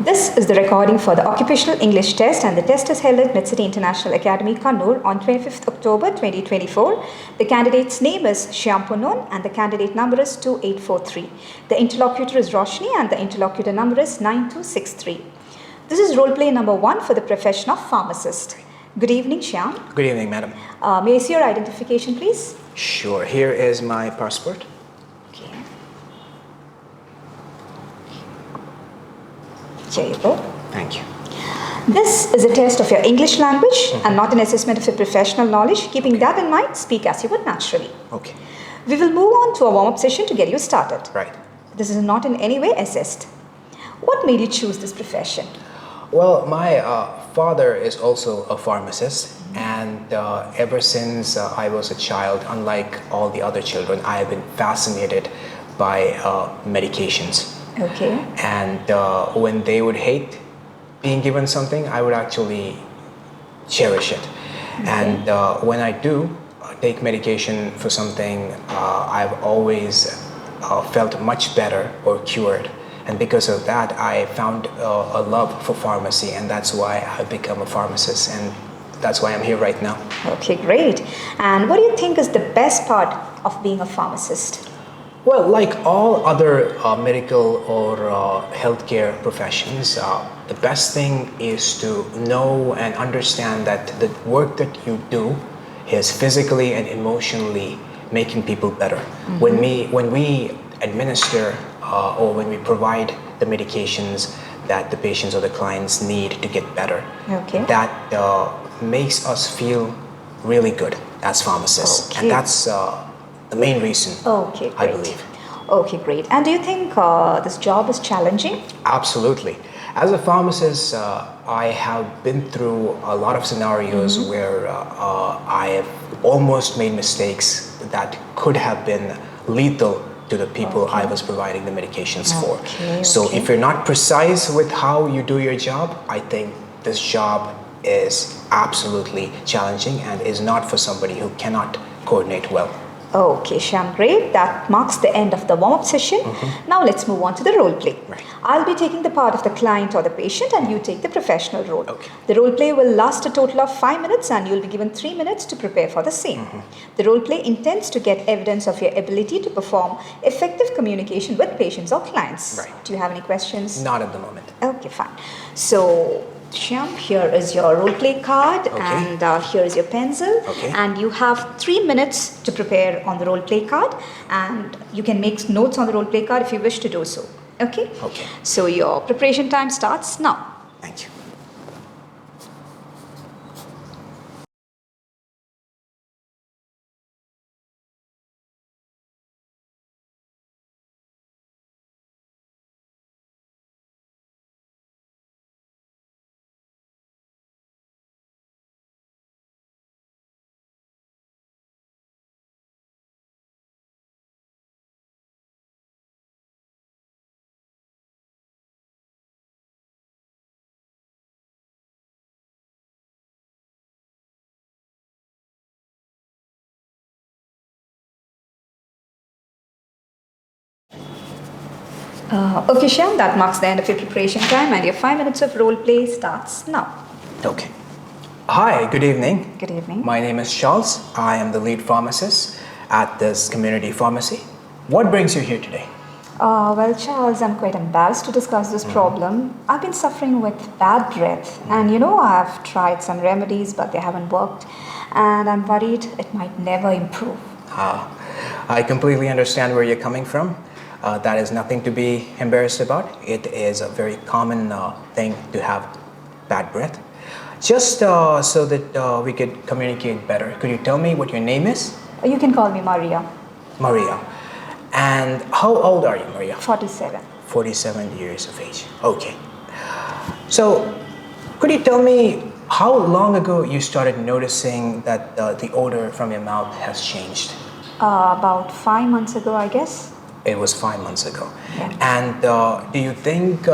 This is the recording for the Occupational English Test, and the test is held at Medcity International Academy, Kannur on 25th October 2024. The candidate's name is Shyampunon and the candidate number is 2843. The interlocutor is Roshni and the interlocutor number is 9263. This is role play number 1 for the profession of pharmacist. Good evening, Shyam. Good evening, madam. May I see your identification, please? Sure. Here is my passport. Okay. Here you go. Thank you. This is a test of your English language and not an assessment of your professional knowledge. Keeping that in mind, speak as you would naturally. Okay. We will move on to a warm-up session to get you started. Right. This is not in any way assessed. What made you choose this profession? Well, my father is also a pharmacist, and ever since I was a child, unlike all the other children, I have been fascinated by medications. Okay. And when they would hate being given something, I would actually cherish it. Okay. And when I do take medication for something, I've always felt much better or cured. And because of that, I found a love for pharmacy, and that's why I've become a pharmacist, and that's why I'm here right now. Okay, great. And what do you think is the best part of being a pharmacist? Well, like all other medical or healthcare professions, the best thing is to know and understand that the work that you do is physically and emotionally making people better. Mm-hmm. When we administer or when we provide the medications that the patients or the clients need to get better, okay, that makes us feel really good as pharmacists. Okay. And that's the main reason, okay, I believe. Okay, great. And do you think this job is challenging? Absolutely. As a pharmacist, I have been through a lot of scenarios where I have almost made mistakes that could have been lethal to the people I was providing the medications for. So if you're not precise with how you do your job, I think this job is absolutely challenging and is not for somebody who cannot coordinate well. Okay, Shyam, great. That marks the end of the warm-up session. Now let's move on to the role play. Right. I'll be taking the part of the client or the patient and you take the professional role. Okay. The role play will last a total of 5 minutes and you'll be given 3 minutes to prepare for the same. The role play intends to get evidence of your ability to perform effective communication with patients or clients. Right. Do you have any questions? Not at the moment. Okay, fine. So, Shyam, here is your role play card, and here is your pencil, and you have 3 minutes to prepare on the role play card, and you can make notes on the role play card if you wish to do so. Okay? Okay. So your preparation time starts now. Thank you. Okay, Shyam, that marks the end of your preparation time, and your 5 minutes of role play starts now. Okay. Hi, good evening. Good evening. My name is Charles. I am the lead pharmacist at this community pharmacy. What brings you here today? Well, Charles, I'm quite embarrassed to discuss this problem. I've been suffering with bad breath, and I've tried some remedies, but they haven't worked, and I'm worried it might never improve. I completely understand where you're coming from. That is nothing to be embarrassed about. It is a very common thing to have bad breath. Just so that we could communicate better, could you tell me what your name is? You can call me Maria. Maria. And how old are you, Maria? 47. 47 years of age. Okay. So, could you tell me how long ago you started noticing that the odor from your mouth has changed? About 5 months ago, I guess. It was 5 months ago. Yeah. And do you think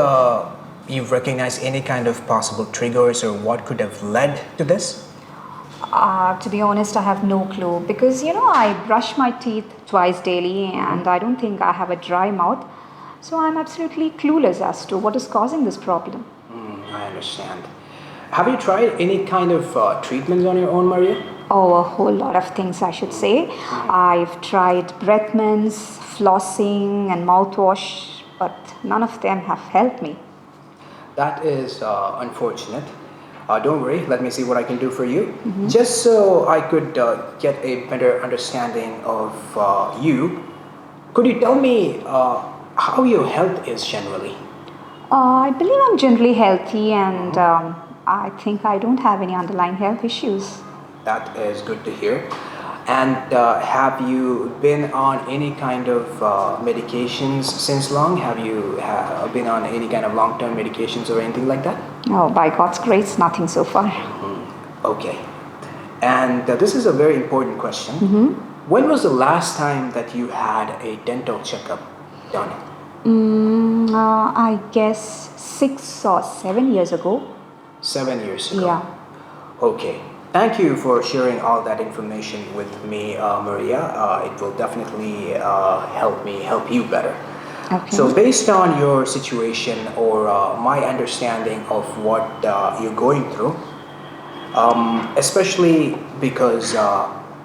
you've recognized any kind of possible triggers or what could have led to this? To be honest, I have no clue because I brush my teeth twice daily and I don't think I have a dry mouth. So I'm absolutely clueless as to what is causing this problem. I understand. Have you tried any kind of treatments on your own, Maria? Oh, a whole lot of things, I should say. I've tried breath mints, flossing, and mouthwash, but none of them have helped me. That is unfortunate. Don't worry, let me see what I can do for you. Just so I could get a better understanding of you, could you tell me how your health is generally? I believe I'm generally healthy, and I think I don't have any underlying health issues. That is good to hear. And have you been on any kind of medications since long? Have you been on any kind of long-term medications or anything like that? Oh, by God's grace, nothing so far. Okay. And this is a very important question. When was the last time that you had a dental checkup done? I guess 6 or 7 years ago. 7 years ago? Yeah. Okay. Thank you for sharing all that information with me, Maria. It will definitely help you better. Okay. So based on your situation or my understanding of what you're going through, especially because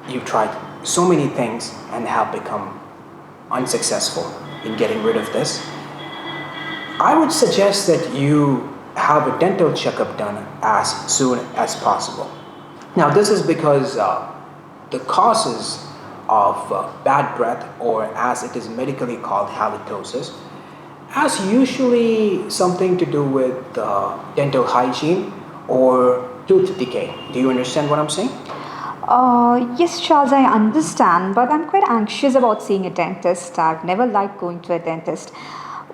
you've tried so many things and have become unsuccessful in getting rid of this, I would suggest that you have a dental checkup done as soon as possible. Now, this is because the causes of bad breath, or as it is medically called halitosis, has usually something to do with dental hygiene or tooth decay. Do you understand what I'm saying? Yes, Charles, I understand, but I'm quite anxious about seeing a dentist. I've never liked going to a dentist.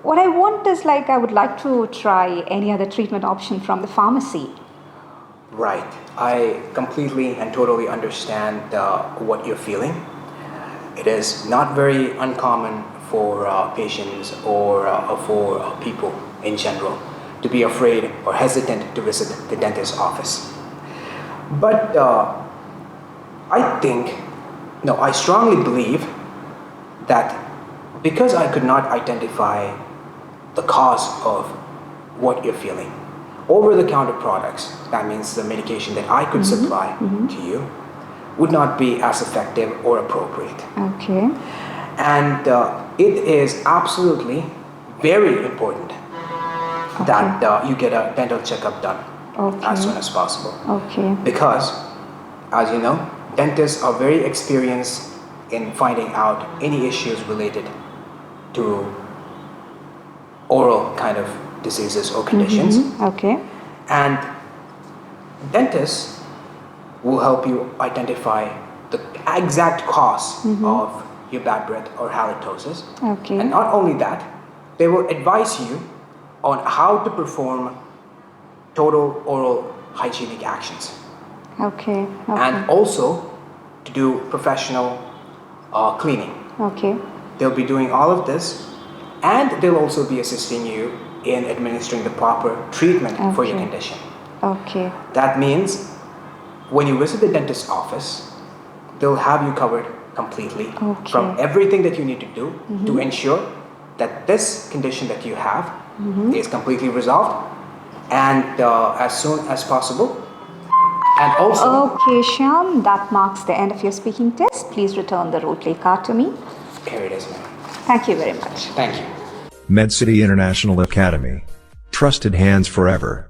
What I want is I would like to try any other treatment option from the pharmacy. Right. I completely and totally understand what you're feeling. It is not very uncommon for patients or for people in general to be afraid or hesitant to visit the dentist's office. But I strongly believe that because I could not identify the cause of what you're feeling, over-the-counter products, that means the medication that I could supply to you, would not be as effective or appropriate. Okay. And it is absolutely very important that you get a dental checkup done as soon as possible. Okay. Because, as you know, dentists are very experienced in finding out any issues related to oral kind of diseases or conditions. Okay. And dentists will help you identify the exact cause of your bad breath or halitosis. Okay. And not only that, they will advise you on how to perform total oral hygienic actions. Okay. And also to do professional cleaning. Okay. They'll be doing all of this, and they'll also be assisting you in administering the proper treatment for your condition. Okay. That means when you visit the dentist's office, they'll have you covered completely from everything that you need to do to ensure that this condition that you have is completely resolved and as soon as possible. And also... Okay, Shyam, that marks the end of your speaking test. Please return the road play card to me. Here it is, ma'am. Thank you very much. Thank you. Medcity International Academy. Trusted hands forever.